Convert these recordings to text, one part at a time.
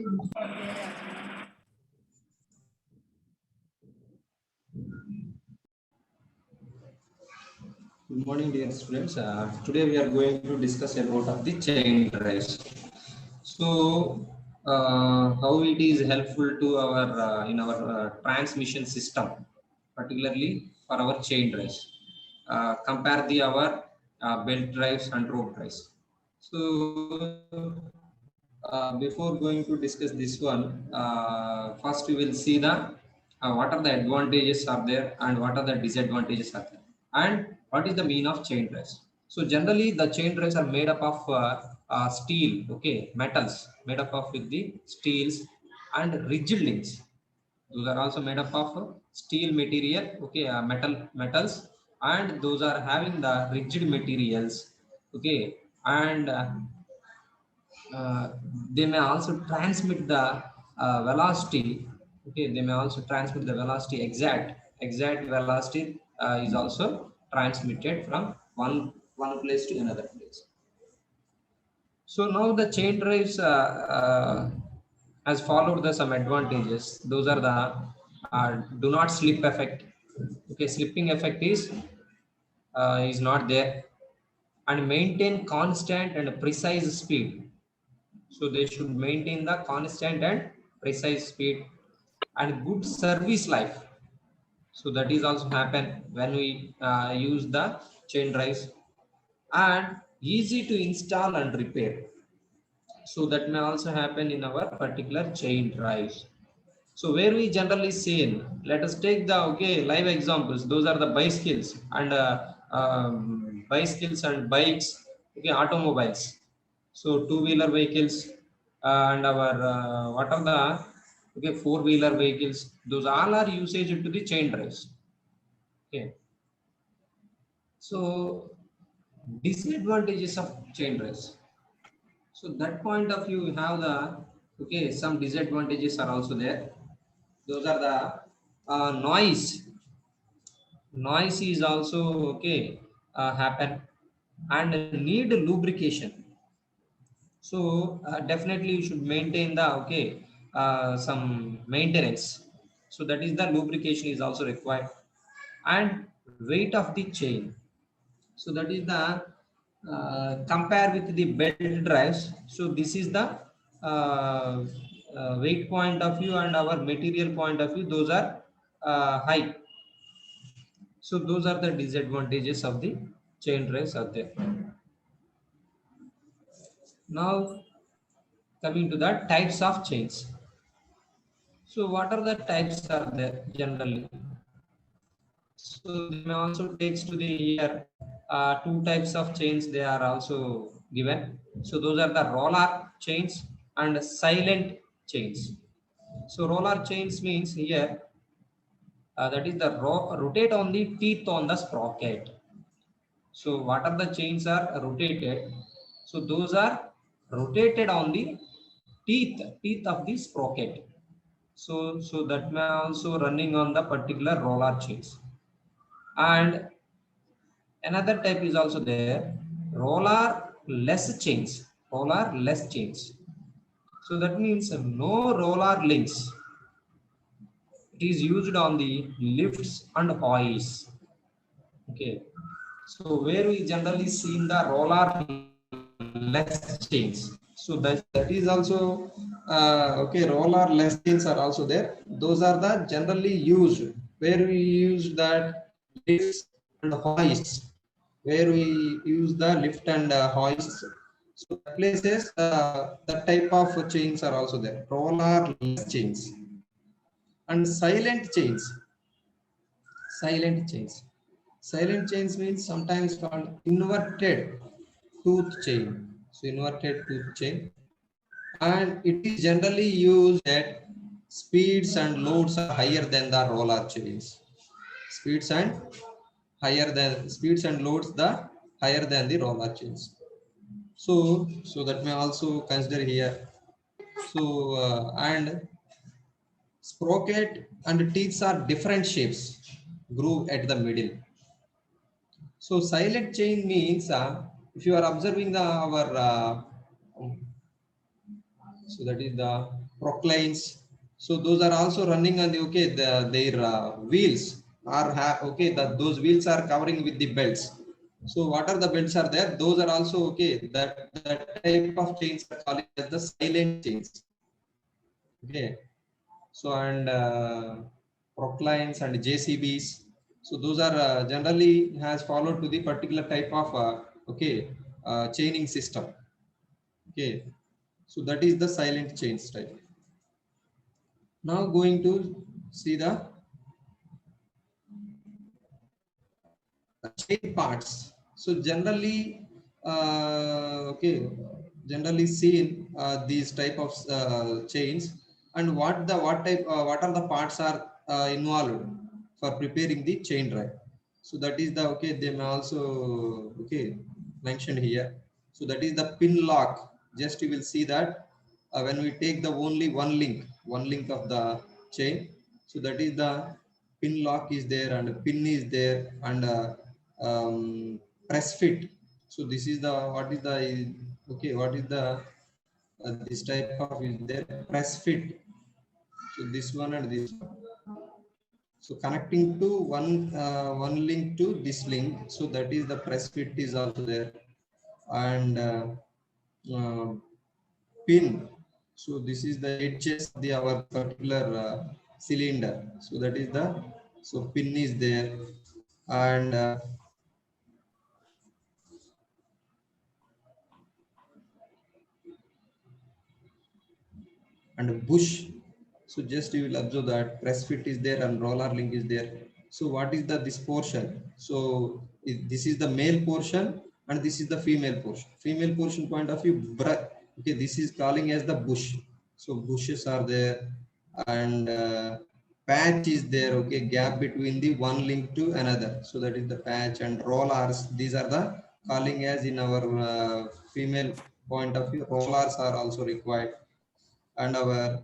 Good morning, dear students. Today we are going to discuss about of the chain drives. So, how it is helpful to our in our transmission system, particularly for our chain drives. Compare the our belt drives and rope drives. So, before going to discuss this one, first we will see the what are the advantages are there and what are the disadvantages are there, and what is the mean of chain drives. So generally, the chain drives are made up of steel, okay, metals made up of with the steels and rigid links. Those are also made up of steel material, okay, metals, and those are having the rigid materials, okay, and uh, they may also transmit the velocity, okay, they may also transmit the velocity, exact velocity is also transmitted from one place to another place. So now the chain drives has followed the some advantages. Those are the do not slip effect, okay, slipping effect is not there, and maintain constant and precise speed. So they should maintain the constant and precise speed and good service life. So that is also happen when we use the chain drives, and easy to install and repair. So that may also happen in our particular chain drives. So where we generally see, let us take the live examples. Those are the bicycles and bikes, okay, automobiles. So two-wheeler vehicles and our what are the four-wheeler vehicles. Those all are usage into the chain drives. Okay. So disadvantages of chain drives. So that point of view, we have the some disadvantages are also there. Those are the noise. Noise is also happen, and need lubrication. So definitely you should maintain the some maintenance. So that is the lubrication is also required, and weight of the chain. So that is the compare with the belt drives. So this is the weight point of view and our material point of view. Those are high. So those are the disadvantages of the chain drives are there. Now coming to the types of chains. So what are the types are there generally? So they may also takes to the here two types of chains they are also given. So those are the roller chains and silent chains. So roller chains means here that is the rotate on the teeth on the sprocket. So what are the chains are rotated? So those are rotated on the teeth of the sprocket. So that may also running on the particular roller chains. And another type is also there, roller less chains. Roller less chains. So that means no roller links. It is used on the lifts and hoists. Okay. So where we generally see in the roller less chains. So that is also roller less chains are also there. Those are the generally used where we use that lifts and hoists. Where we use the lift and hoists. So places the type of chains are also there. Roller less chains and silent chains. Silent chains. Silent chains means sometimes called inverted tooth chain. So inverted tooth chain, and it is generally used at speeds and loads are higher than the roller chains. Speeds and speeds and loads the higher than the roller chains. So that may also consider here. So and sprocket and teeth are different shapes, groove at the middle. So silent chain means if you are observing the our So that is the proclines. So those are also running on the their wheels are okay, those wheels are covering with the belts. So what are the belts are there? Those are also okay. That type of chains are calling as the silent chains. Okay. So and proclines and JCBs. So those are generally has followed to the particular type of chaining system. Okay. So that is the silent chains type. Now going to see the chain parts. So generally, generally seen these type of chains, and what are the parts are involved for preparing the chain drive. So that is the they may also mentioned here. So that is the pin lock. Just you will see that when we take the only one link of the chain. So that is the pin lock is there and pin is there and press fit. So this is the what is the what is the this type of is there press fit. So this one and this one. So connecting to one link to this link. So that is the press fit is also there and uh, pin. So this is the edges of the our particular cylinder. So that is the pin is there and bush. So just you will observe that press fit is there and roller link is there. So what is the this portion? So this is the male portion and this is the female portion. Female portion point of view, okay, this is calling as the bush. So bushes are there and patch is there. Okay, gap between the one link to another. So that is the patch and rollers. These are the calling as in our female point of view. Rollers are also required and our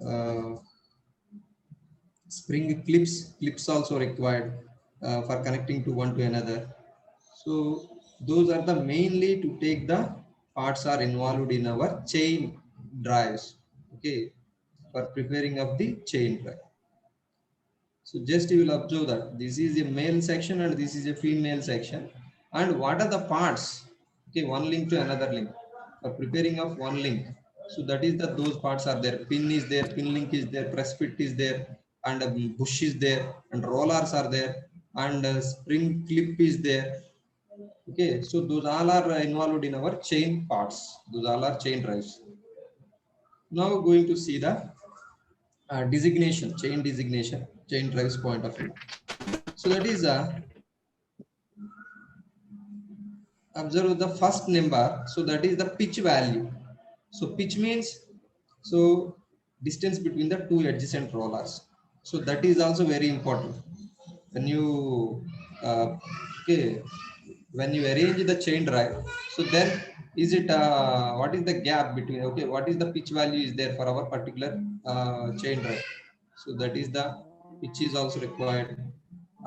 uh, spring clips also required for connecting to one to another. So those are the mainly to take the parts are involved in our chain drives, okay, for preparing of the chain drive. So just you will observe that this is a male section and this is a female section, and what are the parts, okay, one link to another link for preparing of one link. So that is the those parts are there. Pin is there, pin link is there, press fit is there, and bush is there, and rollers are there, and spring clip is there. Okay, so those all are involved in our chain parts. Those all are chain drives. Now going to see the designation, chain designation, chain drives point of view. So that is observe the first number. So that is the pitch value. So pitch means so distance between the two adjacent rollers. So that is also very important when you okay, when you arrange the chain drive. So then is it what is the gap between, okay, what is the pitch value is there for our particular chain drive. So that is the pitch is also required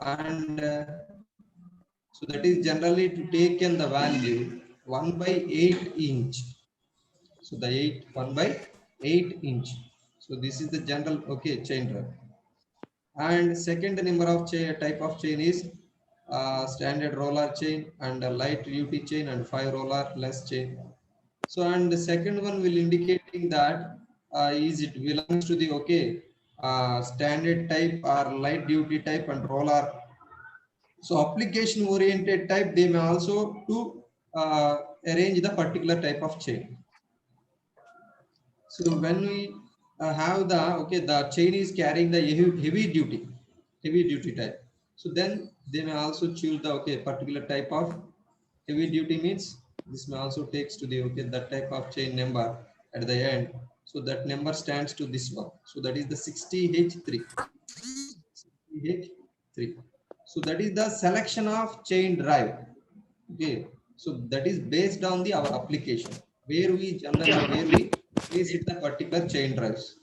and so that is generally to take in the value 1 by 8 inch. So the 1 by 8 inch. So this is the general chain drive. And second number of type of chain is standard roller chain and a light duty chain and 5 roller less chain. So and the second one will indicating that is it belongs to the standard type or light duty type and roller. So application oriented type, they may also to arrange the particular type of chain. So when we have the the chain is carrying the heavy duty type. So then they may also choose the particular type of heavy duty means this may also takes to the that type of chain number at the end. So that number stands to this one. So that is the 60H3. 60H3. So that is the selection of chain drive. Okay. So that is based on the our application where we generally where we place it the particular chain drives.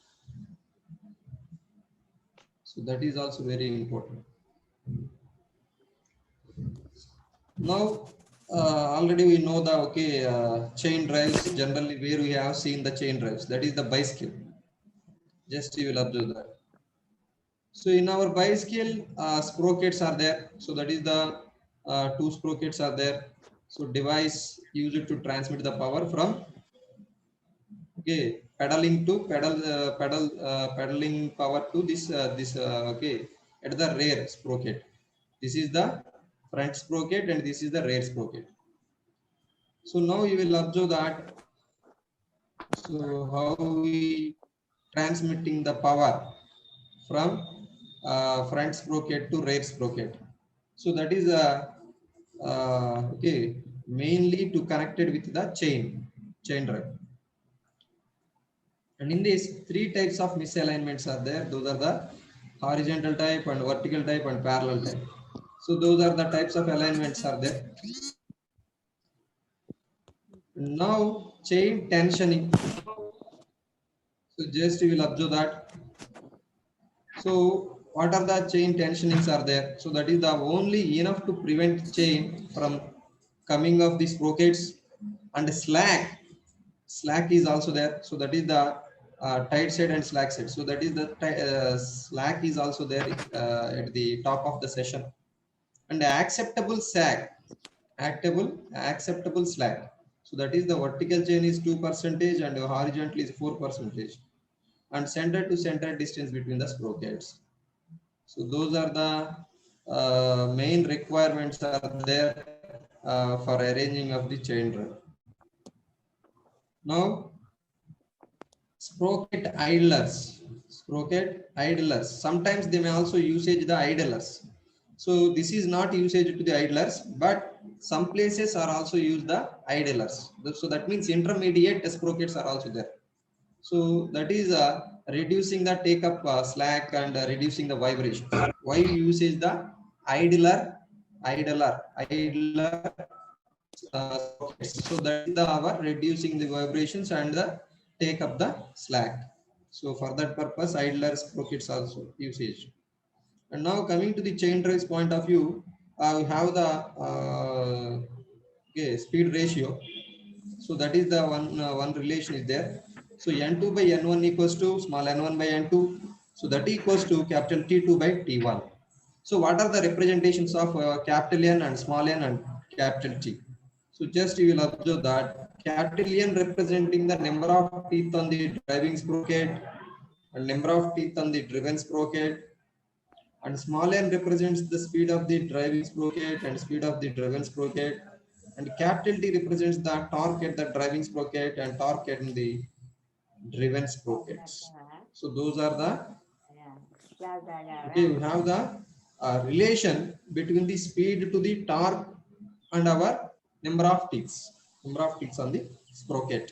So that is also very important. Now already we know the chain drives. Generally where we have seen the chain drives, that is the bicycle. Just you will observe that. So in our bicycle, sprockets are there, so that is the two sprockets are there. So device used to transmit the power from pedaling to pedaling power to this at the rear sprocket. This is the front sprocket and this is the rear sprocket. So now you will observe that. So how we transmitting the power from front sprocket to rear sprocket. So that is mainly to connected with the chain drive. And in this, three types of misalignments are there. Those are the horizontal type and vertical type and parallel type. So those are the types of alignments are there. Now chain tensioning. So just you will observe that. So what are the chain tensionings are there? So that is the only enough to prevent chain from coming off the sprockets, and slack is also there. So that is the tight side and slack side. So that is the slack is also there at the top of the session. And acceptable acceptable slack. So that is the vertical chain is 2% and horizontal is 4%, and center to center distance between the sprockets. So those are the main requirements are there for arranging of the chain drive. Now sprocket idlers. Sometimes they may also usage the idlers. So this is not usage to the idlers, but some places are also use the idlers. So that means intermediate sprockets are also there. So that is reducing the take up slack and reducing the vibration. Why usage the idler sprockets? So that is the our reducing the vibrations and the take up the slack. So for that purpose, idler sprockets also usage. And now coming to the chain drives point of view, we have the speed ratio. So that is the one relation is there. So n2 by n1 equals to small n1 by n2. So that equals to capital T2 by T1. So what are the representations of capital N and small n and capital T? So just you will observe that capital N representing the number of teeth on the driving sprocket and number of teeth on the driven sprocket, and small n represents the speed of the driving sprocket and speed of the driven sprocket, and capital T represents the torque at the driving sprocket and torque at the driven sprockets. So those are the we have the relation between the speed to the torque and our number of teeth on the sprocket.